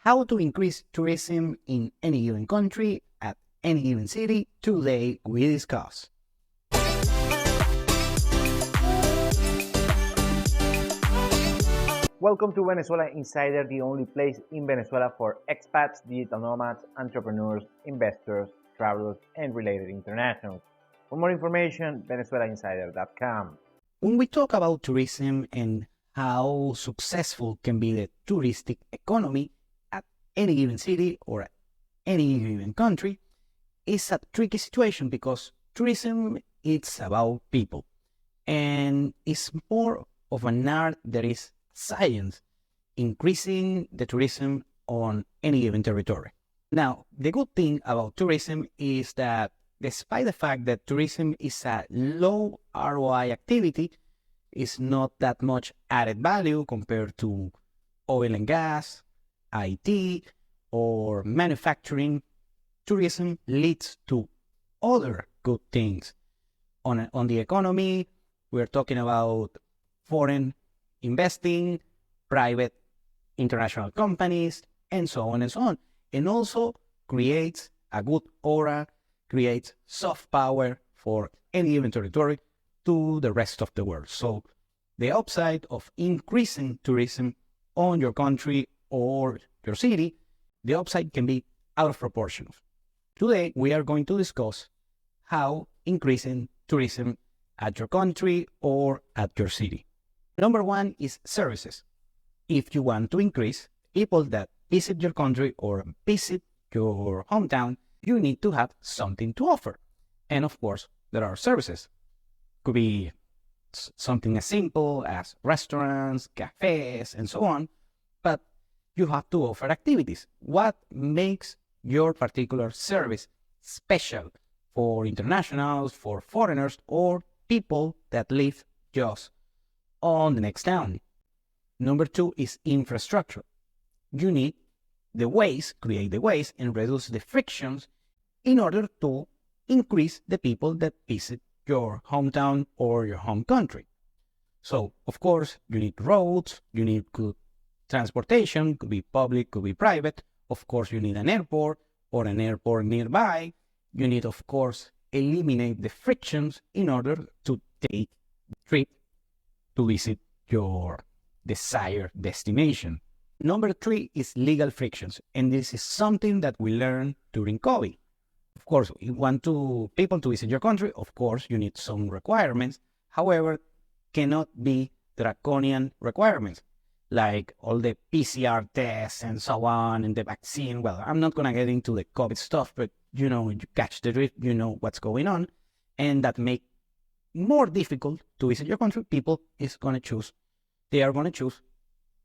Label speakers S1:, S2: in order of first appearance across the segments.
S1: How to increase tourism in any given country at any given city. Today we discuss.
S2: Welcome to Venezuela Insider, the only place in Venezuela for expats, digital nomads, entrepreneurs, investors, travelers, and related internationals. For more information, venezuelainsider.com.
S1: When we talk about tourism and how successful can be the touristic economy at any given city or at any given country, it's a tricky situation because tourism it's about people and it's more of an art that is science, increasing the tourism on any given territory. Now, the good thing about tourism is that despite the fact that tourism is a low ROI activity, it's not that much added value compared to oil and gas, IT, or manufacturing. Tourism leads to other good things. On the economy, we're talking about foreign investing, private international companies, and so on and so on. And also creates a good aura, creates soft power for any given territory to the rest of the world. So the upside of increasing tourism on your country or your city, the upside can be out of proportion. Today, we are going to discuss how increasing tourism at your country or at your city. Number one is services. If you want to increase people that visit your country or visit your hometown, you need to have something to offer. And of course, there are services. Could be something as simple as restaurants, cafes, and so on. But you have to offer activities. What makes your particular service special for internationals, for foreigners, or people that live just on the next town? Number two is infrastructure. You need the ways, create the ways, and reduce the frictions in order to increase the people that visit your hometown or your home country. So, of course, you need roads, you need good transportation, could be public, could be private. Of course, you need an airport or an airport nearby. You need, of course, eliminate the frictions in order to take the trip to visit your desired destination. Number three is legal frictions, and this is something that we learned during COVID. Of course, you want people to visit your country, of course, you need some requirements. However, cannot be draconian requirements, like all the PCR tests and so on, and the vaccine. Well, I'm not going to get into the COVID stuff, but you catch the drift, you know what's going on, and that make more difficult to visit your country. People they are going to choose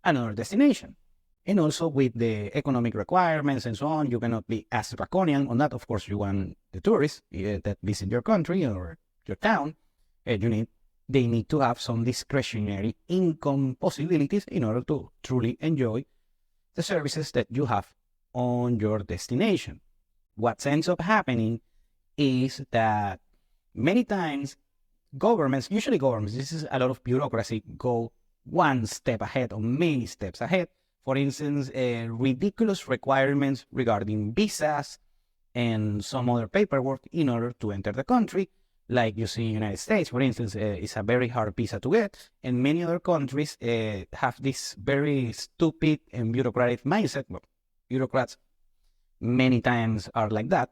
S1: another destination. And also with the economic requirements and so on, you cannot be as draconian on that. Of course, you want the tourists that visit your country or your town, and they need to have some discretionary income possibilities in order to truly enjoy the services that you have on your destination. What ends up happening is that many times usually governments, this is a lot of bureaucracy, go one step ahead or many steps ahead. For instance, ridiculous requirements regarding visas and some other paperwork in order to enter the country. Like you see in the United States, for instance, it's a very hard visa to get. And many other countries have this very stupid and bureaucratic mindset. Well, bureaucrats many times are like that.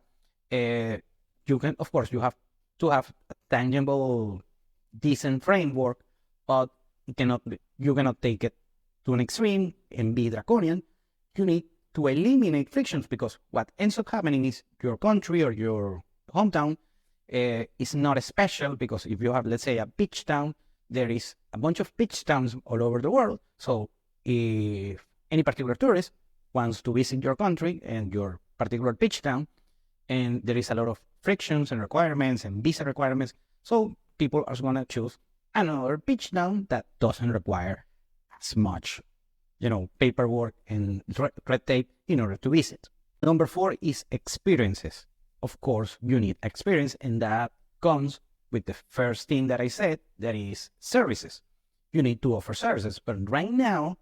S1: You have to have a tangible, decent framework, but you cannot take it to an extreme and be draconian. You need to eliminate frictions, because what ends up happening is your country or your hometown is not special, because if you have, let's say, a beach town, there is a bunch of beach towns all over the world. So if any particular tourist wants to visit your country and your particular beach town, and there is a lot of frictions and requirements and visa requirements, so people are going to choose another beach town that doesn't require as much, paperwork and red tape in order to visit. Number four is experiences. Of course, you need experience, and that comes with the first thing that I said, that is services. You need to offer services, but right now,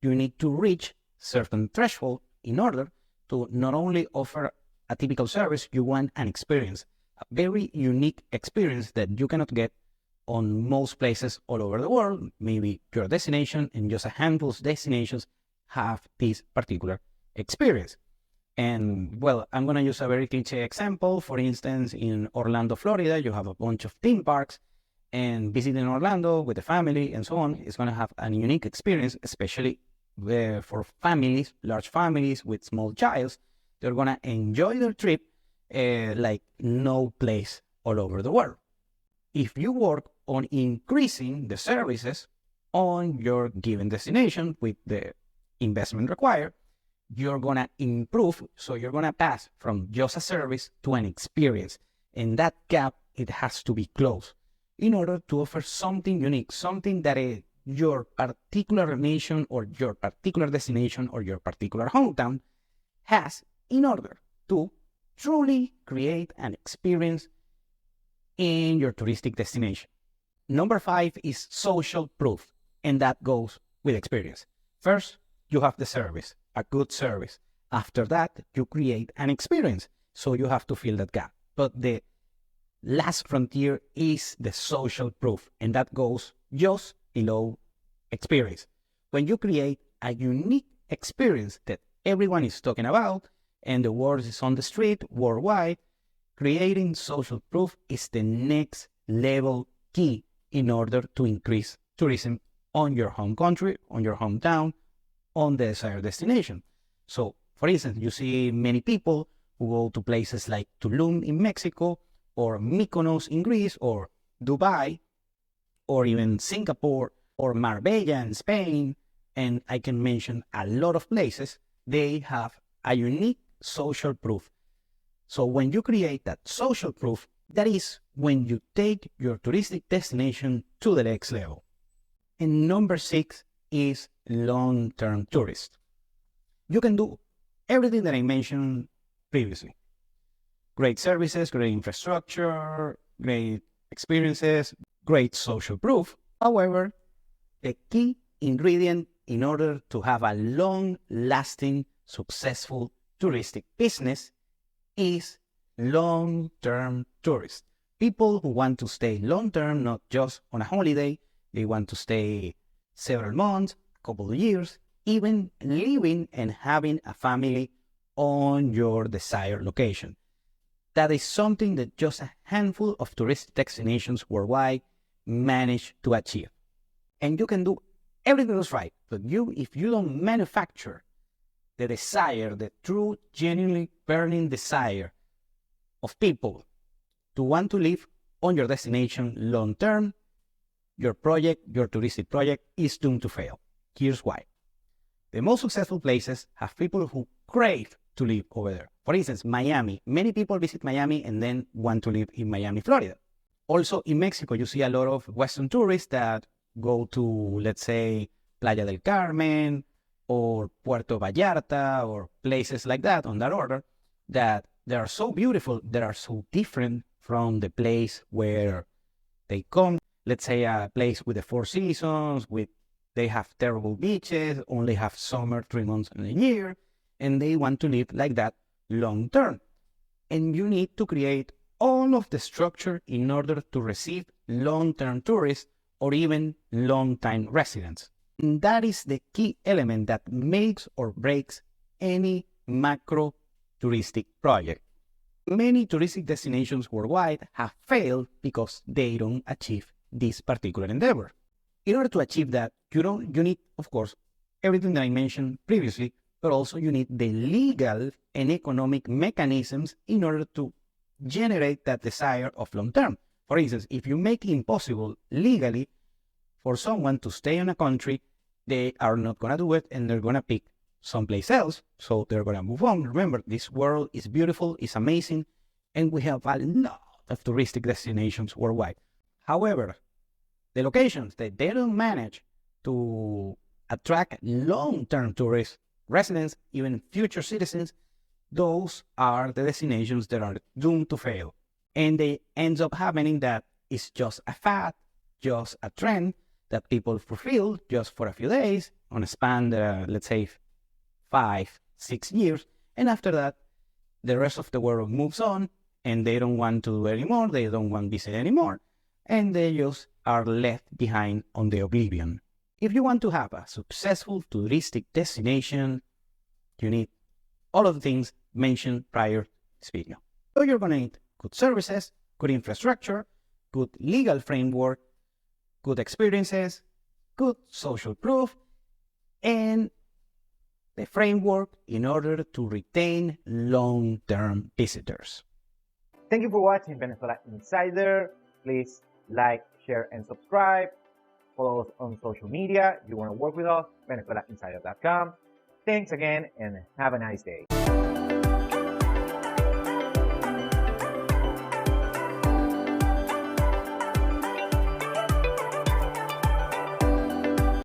S1: you need to reach certain threshold in order to not only offer a typical service, you want an experience, a very unique experience that you cannot get on most places all over the world. Maybe your destination and just a handful of destinations have this particular experience. And well, I'm going to use a very cliche example. For instance, in Orlando, Florida, you have a bunch of theme parks, and visiting Orlando with the family and so on is going to have a unique experience, especially for families, large families with small childs. They're going to enjoy their trip like no place all over the world. If you work on increasing the services on your given destination with the investment required, you're going to improve. So you're going to pass from just a service to an experience. And that gap, it has to be closed in order to offer something unique, something that your particular nation or your particular destination or your particular hometown has, in order to truly create an experience in your touristic destination. Number 5 is social proof, and that goes with experience. First, you have the service, a good service. After that, you create an experience. So you have to fill that gap. But the last frontier is the social proof, and that goes just below experience. When you create a unique experience that everyone is talking about and the word is on the street worldwide, creating social proof is the next level key in order to increase tourism on your home country, on your hometown, on the desired destination. So, for instance, you see many people who go to places like Tulum in Mexico, or Mykonos in Greece, or Dubai, or even Singapore, or Marbella in Spain, and I can mention a lot of places. They have a unique social proof. So when you create that social proof, that is when you take your touristic destination to the next level. And number 6 is long-term tourist. You can do everything that I mentioned previously. Great services, great infrastructure, great experiences, great social proof. However, the key ingredient in order to have a long-lasting, successful touristic business is long-term tourists. People who want to stay long-term, not just on a holiday. They want to stay several months, a couple of years, even living and having a family on your desired location. That is something that just a handful of tourist destinations worldwide manage to achieve. And you can do everything else right, but if you don't manufacture the desire, the true, genuinely burning desire of people to want to live on your destination long term, your project, your touristic project, is doomed to fail. Here's why. The most successful places have people who crave to live over there. For instance, Miami. Many people visit Miami and then want to live in Miami, Florida. Also, in Mexico, you see a lot of Western tourists that go to, let's say, Playa del Carmen or Puerto Vallarta or places like that on that order, that they are so beautiful, that are so different from the place where they come. Let's say a place with the 4 seasons, they have terrible beaches, only have summer 3 months in a year, and they want to live like that long term. And you need to create all of the structure in order to receive long-term tourists or even long-time residents. And that is the key element that makes or breaks any macro touristic project. Many touristic destinations worldwide have failed because they don't achieve this particular endeavor. In order to achieve that, you need, of course, everything that I mentioned previously, but also you need the legal and economic mechanisms in order to generate that desire of long term. For instance, if you make it impossible legally for someone to stay in a country, they are not going to do it and they're going to pick someplace else. So they're going to move on. Remember, this world is beautiful, it's amazing, and we have a lot of touristic destinations worldwide. However, the locations that they don't manage to attract long-term tourists, residents, even future citizens, those are the destinations that are doomed to fail. And they ends up happening that it's just a fad, just a trend that people fulfill just for a few days on a span, let's say 5, 6 years, and after that, the rest of the world moves on, and they don't want to do anymore, they don't want to visit anymore, and they just are left behind on the oblivion. If you want to have a successful touristic destination, you need all of the things mentioned prior to this video. So you're going to need good services, good infrastructure, good legal framework, good experiences, good social proof, and the framework in order to retain long-term visitors.
S2: Thank you for watching Venezuela Insider. Please like, share, and subscribe. Follow us on social media. If you want to work with us, VenezuelaInsider.com. Thanks again, and have a nice day.